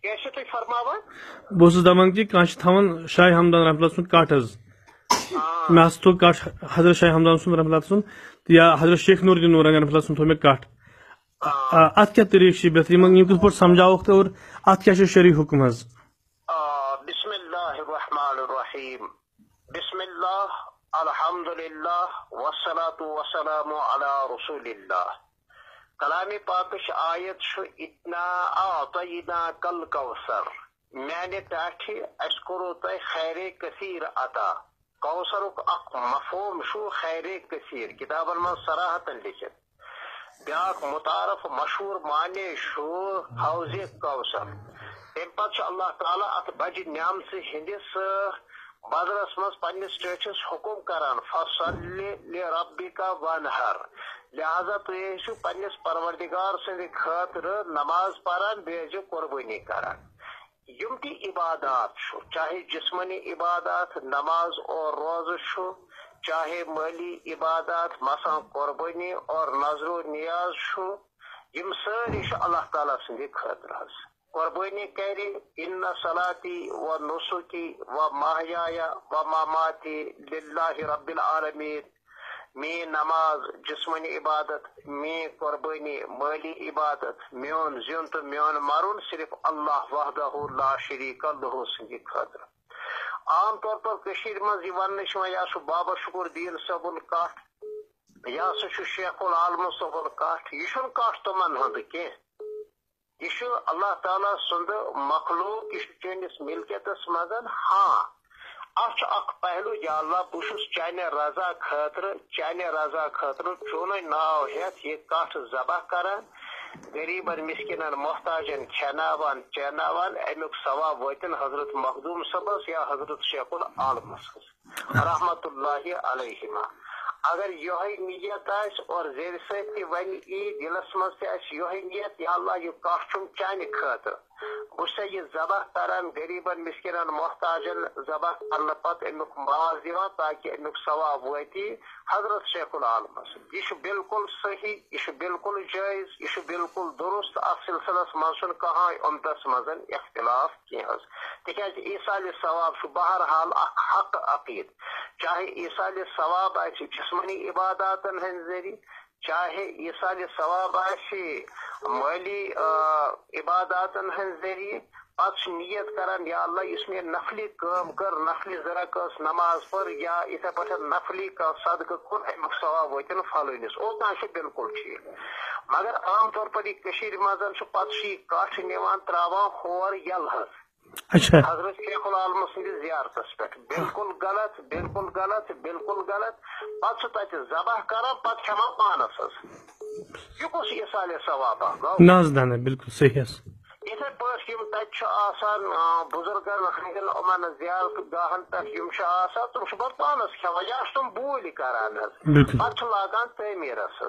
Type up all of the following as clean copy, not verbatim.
کیسے تھی فرماوا بہت دپان کہ تھوان شاہ ہمدان رحمۃ اللہ سن کٹ حض میں تھو کٹ حضرت شاہ ہمدان سن رحمۃ اللہ سن یا حضرت شیخ نور الدین نورانی رحمۃ اللہ سن تھو مے کٹ ات کیا طریقہ بہتر یم کت پہ سمجھاوک تو اور ات کیا شرعی حکم حض بسم اللہ الرحمن الرحیم بسم اللہ الحمد للہ والصلاة والسلام علی رسول اللہ کلام پاکش آیت اتنا اعطینا کل کوثر میانے ٹاٹھی اس کرو تہ خیر کثیر عطا کوثرک اخ مفہوم شو خیر کثیر کتابن من صراحتن لکھت بیاکھ متعارف مشہور معنی شو حوض کوثر ام پتہ اللہ تعالیٰ ات بج نعمت ہندس بدرس مز پنس ٹیٹس حکم کران فصل لربک وانحر لہذا تھی پنس پروردگار سند خاطر نماز پران بیٚیہِ قربانی کران یم تہ عبادات چاہے جسمانی عبادات نماز اور روزہ چاہے مالی عبادات مثلا قربانی اور نظر و نیاز یم ساری اللہ تعالیٰ سند خاطر قربانی کریں ان صلاتی و نسکی و محیای و مماتی للہ رب العالمین می نماز جسمانی عبادت می قربانی مالی عبادت میون زیون تو میون مرون صرف اللہ وحدہ لا شریک لہ سند خاطر عام طور پر کشیر مز یہ ون یا سہ بابا شکر الدین صبن کٹ یا سہ شیخ العالم صبن کٹ یہ کٹ تمن ہند کی یہ اللہ تعالیٰ سند مخلوق یہ چینس ملکیتس مزن ہاں اچھ اخ پہلو یا اللہ بہس چانہ رضا خاطر چون ناو ہیت یہ کٹ ذبح کران غریبن مسکینن محتاجن کھیناوان چیناوان امیک ثواب واتن حضرت مخدوم صبس یا حضرت شیخ العالم رحمت اللہ علیہما اگر یہ نیت آس اور زیر سی ون دلس مز تہ نیت یا اللہ یہ کٹ چانہ خاطر بس یہ ذبح کران غریبن مسکینن محتاجن ذبح کرنے پتہ امیک ماز دِوان تاکہ امیک ثواب واتی حضرت شیخ العالمس یہ بالکل صحیح یہ بالکل جائز یہ بالکل درست ات سلسلس مز کہاں امتس مز اختلاف کی تکیاز ایصال ثواب بہرحال اخ حق عقید چاہے ایصال ثواب آسہ جسمانی عباداتن ہند ذریعہ چاہے ایصال ثواب آسہ مالی عباداتن ہند ذریعہ پتہ نیت کران یا اللہ اس میں نفلی کام کر نفلی ذرا کس نماز پر یا اتھے پٹھ نفلی کا صدقہ کن امیک ثواب واتن فلنس اوتان بالکل ٹھیک مگر عام طور پر یہ کشیر مزن پتہ یہ کٹ نوان تراوان ہور یلحس حضرت شیخ العالم سند زیارتس پہ بالکل غلط بالکل غلط بالکل غلط پتہ تت ذبح کران پتہ کھیان پانس یہ کس ایصال ثواب بالکل صحیح اتھے پٲٹھۍ یم تتہِ آسان بزرگن ہندین یِمن زیارت گاہن پٮ۪ٹھ یم آسان تم پتہٕ پانس کھٮ۪وان یا تم بوٗلۍ کران پتہٕ لاگان تعمیرس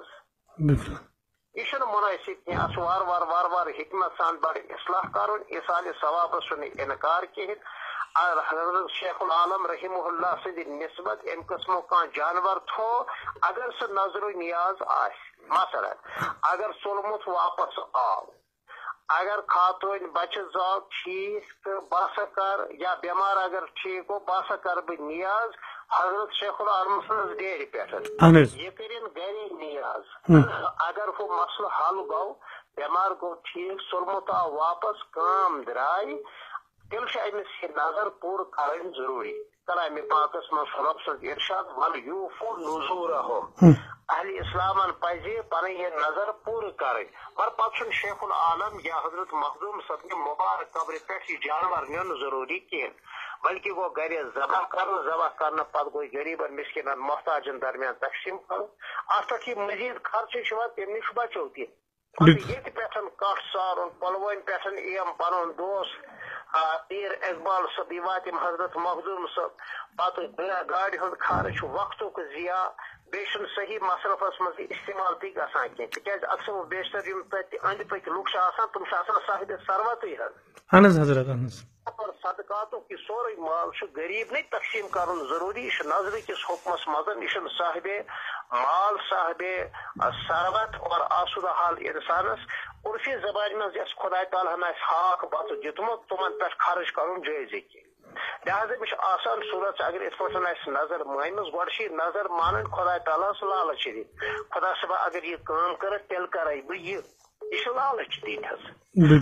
یہ مناسب کینٛہہ اتھ وار حکمت سان بڑ اصلاح کرن ایصال ثوابس چھُنہٕ انکار کہین حضرت شیخ العالم رحمہ اللہ سند نسبت ام قسمو کانٛہہ جانور تھو اگر سہ نظر و نیاز آسہِ مثلا اگر ژولمُت واپس آو اگر خاتون بچہ زاو ٹھیک تو بہسا کر یا بیمار اگر ٹھیک ہو بہسا کر بہ نیاز حضرت شیخ العالم سن ڈیرِ پہ یہ کرن گھر نیاز اگر وہ مسئلہ حل گو بیمار گو ٹھیک ژولمت آو واپس کام درائے تیل امس یہ نظر پور کرن ضروری کلام پاکس من رب سند ارشاد وَلْيُوفُوا نُذُورَهُمْ اہل اسلامن پزِ پن یہ نظر پور کریں پر پتہ شیخ العالم یا حضرت مخدوم صاحب کے مبارک قبر پہ یہ جانور نیون ضروری کہین بلکہ وہ گھر ذبح کرنے پتہ گو غریبن مسکینن محتاجن درمیان تقسیم کرو ات پہ یہ مزید خرچ تم نش بچو تہ یہ پہ کٹ سارن پلوین پہ ایم پن دوست پیر اقبال صاحب یہ واتم حضرت مخدوم صاحب پتہ گاڑی ہند خرچ وقتک ضیاع بیٚیہِ صحیح مصرفس مز استعمال تہ گژھان کینٛہہ تکیاز اکثر و بیشتر یم تتہِ أنٛدۍ پٔکۍ لُکھ چھِ آسان تم چھِ آسان صاحب ثروتٕے حضرت صدقاتُک یہ سورُے مال چھُ غریٖبنٕے تقسیٖم کرُن ضروٗری یہ چھُ نظرٕ کِس حُکمس منٛز یہ چھُنہٕ صاحب مال صاحب ثروت اور آسودہ حال انسانس عرفی زبان میں یس خدا تعالیٰ ہاک بت دیتمت تمن پہ خرچ کرن جائز کی لہذا مجھ آسان صورت اگر ات پہ نظر مانس گوڈ نظر مان خدا تعالیٰ لالچ شریف خدا صبح اگر یہ کام کر تیل کرے بہ یہ لالچ دین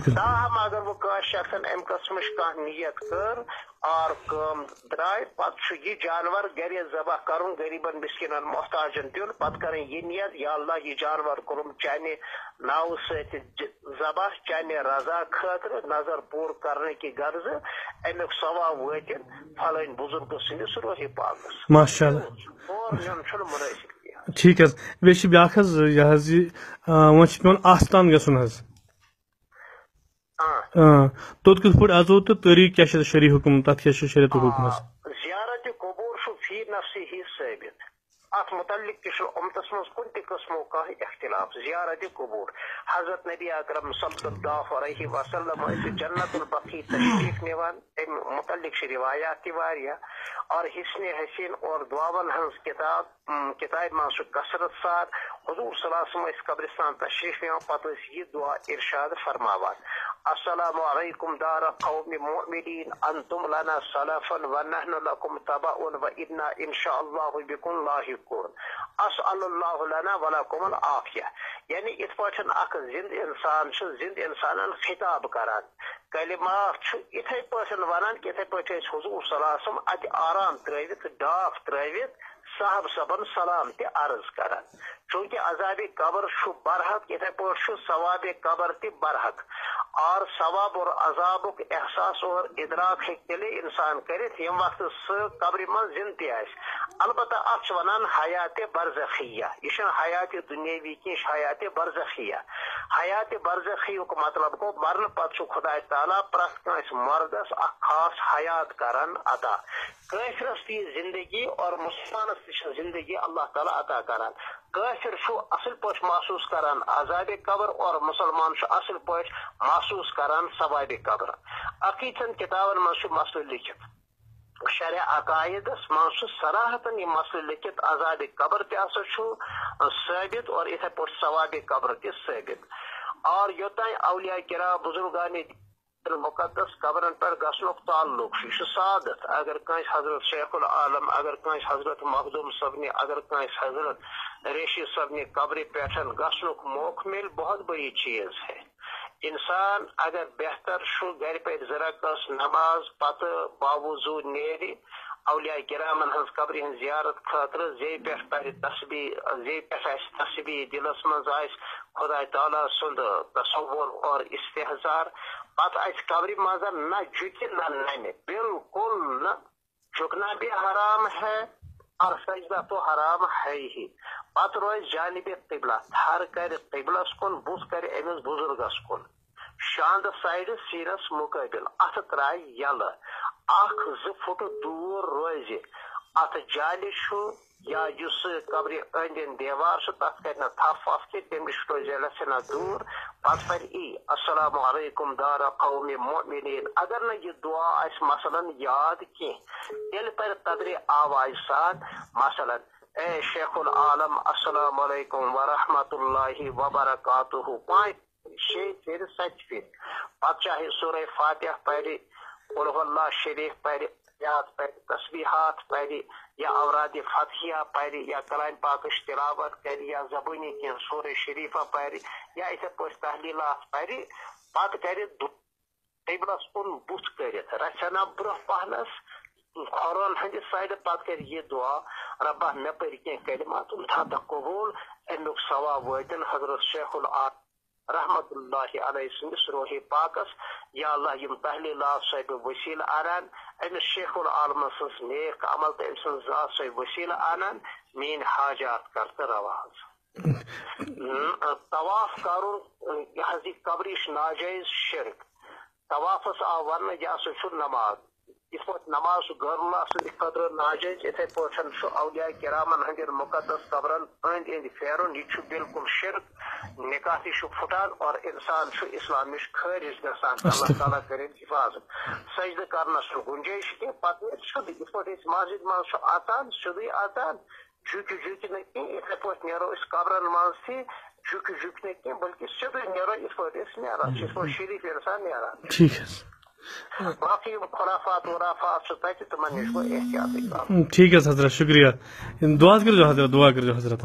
تاہم اگر وہ شخص ام قسم نیت کر اور درائے پتہ یہ جانور گھر ذبح کرن غریبن مسکینن محتاجن دن پتہ کریں یہ نیت یا اللہ یہ جانور کرم چانہ ناو ست ذبح چانہ رضا خاطر نظر پور کرنے کی غرض امیک ثواب واتن فلان بزرگ سندس روح پاکس ماشاء اللہ اور نیون مناسب ٹھیک حظ بیٚیہِ بیٛاکھ حظ یہِ حظ یہِ وۄنۍ چھُ پیٚوان آستان گژھُن حظ توٚت کِتھ پٲٹھۍ اژو تہٕ طریٖقہٕ کیٛاہ چھُ شرعی حُکم تتھ کیٛاہ چھُ شریعتُک حُکم حظ زیارت قبور چھُ فی نفسی ہی ثٲبت ات متعلق تہ امتس مز کن تہ قسمو کانٛہہ اختلاف زیارت قبور حضرت نبی اکرم صلی اللہ علیہ وسلم جنت البقیع تشریف نوان ام متعلق روایات تہ واریاہ اور حسن حسین اور دعاون ہنز کتاب مز کثرت سان حضور صلی اللہ علیہ وسلم قبرستان تشریف نوان پتہ یہ دعا ارشاد فرماوان السلام علیکم دار قوم مؤمنین انتم لنا سلفا ونحن لكم تبع وانا ان شاء الله بكم لاحقون اسال الله لنا ولكم العافیہ یعنی ات پٲٹھۍ اکھ زند انسان چھُ زند انسانن خطاب کران کلمات اتھے پٲٹھۍ ونان کہ اتھے پٲٹھۍ ٲسۍ حضور صلی اللہ علیہ وسلم اتہ آرام ترٲوِتھ ڈاکھ ترٲوِتھ صاحب صبن سلام تہ عرض کران چونکہ عذاب قبر چھُ برحق اتھے پٲٹھۍ چھُ ثواب قبر تہ برحق اور ثواب اور عذابک احساس اور ادراک ہیٚکہِ تیٚلے انسان کٔرِتھ ییٚمہِ وقتہٕ سُہ قبرِ منٛز زِندٕ تہِ آسہِ البتہ اتھ چھِ ونان حیات برزخیہ یہ چھُنہٕ حیات دُنیاوی کینٛہہ یہِ چھُ حیات برزخیہ حیات برزخیُک مطلب گوٚو مرنہٕ پتہٕ چھُ خۄداے تعالیٰ پرٛٮ۪تھ کٲنٛسہِ مردس اکھ خاص حیات کران عطا کٲفرس تہِ زندگی اور مسلمانس تہِ چھِ زندگی اللہ تعالیٰ عطا کران کٲفر چھُ اصل پٲٹھۍ محسوس کران عذاب قبر اور مسلمان چھُ اصل پٲٹھۍ محسوس کران ثواب قبر عقیدن کتابن منٛز چھُ مسلہٕ لیکھِتھ شرع عقائدس منٛز چھُ صراحتن یہ مسلہٕ لیکھِتھ عذاب قبر تہِ ہسا چھُ ثٲبت اور یِتھے پٲٹھۍ ثواب قبر تہِ ثٲبت اور یوٚتانۍ اولیاء کرام بزرگان مقدس قبرن پر گژھنُک تعلق یہ سعادت اگر کٲنٛسہِ حضرت شیخ العالم اگر کٲنٛسہِ حضرت مخدوم صبنہِ اگر کٲنٛسہِ حضرت ریشی صبنہِ قبرِ پٮ۪ٹھ گژھنُک موقع مِلہِ بہت بڑی چیز ہے انسان اگر بہتر چھُ گھرِ پٔرِ زٕ رکعت نماز پتہٕ باوضوٗ نیرِ اولیاء کرامن ہنز قبرِ ہنز زیارت خاطر زی پٮ۪ٹھ پرِ تسبیح زی پٮ۪ٹھ آسہِ تسبیح دلس منٛز آسہِ خۄداے تعالیٰ سُنٛد تصور اور استحضار پتہٕ آسہِ قبرِ منٛز نہ جُکہِ نہ نمہِ بالکل نہ جھکنا بھی حرام ہے اور سجدہ تو حرام ہے ہی پتہٕ روزِ جانب قبلہ تھر کرِ قبلس کُن بُتھ کرِ أمِس بُزرگس کُن شاندٕ سایڈٕ سیٖنس مُقٲبِل اتھٕ ترٛایہِ یلہٕ اکھ زٕ فُٹہٕ دوٗر روزِ اتھ جالہِ چھُ یا یُس قبرِ أنٛدۍ أنٛدۍ دیوار چھُ تتھ کرِ نہٕ تھپھ وپھ کینٛہہ تمہِ نِش روزِ رژھِ دوٗر پتہٕ پرِ السلام علیکم دار قوم مؤمنین اگر نہٕ یہِ دعا آسہِ مثلاً یاد کینٛہہ تیٚلہِ پرِ تدرِ آوازِ سان مثلاً اے شیخ العالم السلام علیکم ورحمۃ اللہ وبرکاتہ پانٛژِ شیٚیہِ پھِرِ سَتہِ پھِرِ پتہٕ چاہے سورہ فاتحہ پرِ قل هو اللہ شریف پرِ یاد پرِ تسبیحات پرِ یا اوراد فتحیہ پرِ یا کلام پاکٕچ تلاوت کرِ یا زبٲنی کینٛہہ سورہ شریفہ پرِ یا یِتھے پٲٹھۍ تحلیٖلات پرِ پتہٕ کرِ قبلس کُن بُتھ کٔرِتھ رژھِ برونٛہہ پہنس کھۄرن ہٕنٛدِ سایڈٕ پتہٕ کرِ یہِ دعا ربہ مےٚ پٔرۍ کینٛہہ کلمات تھاو قبوٗل امیُک ثواب وٲتِن حضرت شیخ العالم رحمت اللہ علیہ سندس روح پاکس یا اللہ یم تحلیلات صاحب وسیلہ انان امس شیخ العالم سنس نیک عمل تو ام سن ذات صاحب وسیلہ انان مین حاجات کرتے رواز طواف کرن یہ قبرش ناجائز شرک طوافس آو ون یہ سا نماز یت پٲٹھۍ نماز غیر اللہ سٕنٛدِ خٲطرٕ ناجٲیز یِتھے پٲٹھۍ چھُ اولیاء کرامن ہٕنٛدٮ۪ن مقدس قبرن أنٛدۍ أنٛدۍ پھیرُن یہِ چھُ بالکل شرک نکاح تہِ چھُ پھُٹان اور انسان چھُ اسلام نِش خٲرج گژھان اللہ تعالیٰ کٔرِنۍ حفاظت سجدٕ کرنس چھُ گُنجٲیش کینٛہہ پتہٕ سیوٚدُے یِتھ پٲٹھۍ أسۍ مسجد منٛز چھُ اژان سیوٚدُے اژان جُکہِ نہٕ کینٛہہ یِتھے پٲٹھۍ نیرو أسۍ قبرن منٛز تہِ جھکنے کی بلکہ سیدھے نیرو اس پہ نیران اس پہ شریف انسان نیران ٹھیک ہے باقی خرافات ورافات سے تھے تمہیں اس کو احتیاط ٹھیک ہے حضرت شکریہ دعا کر جو حضرت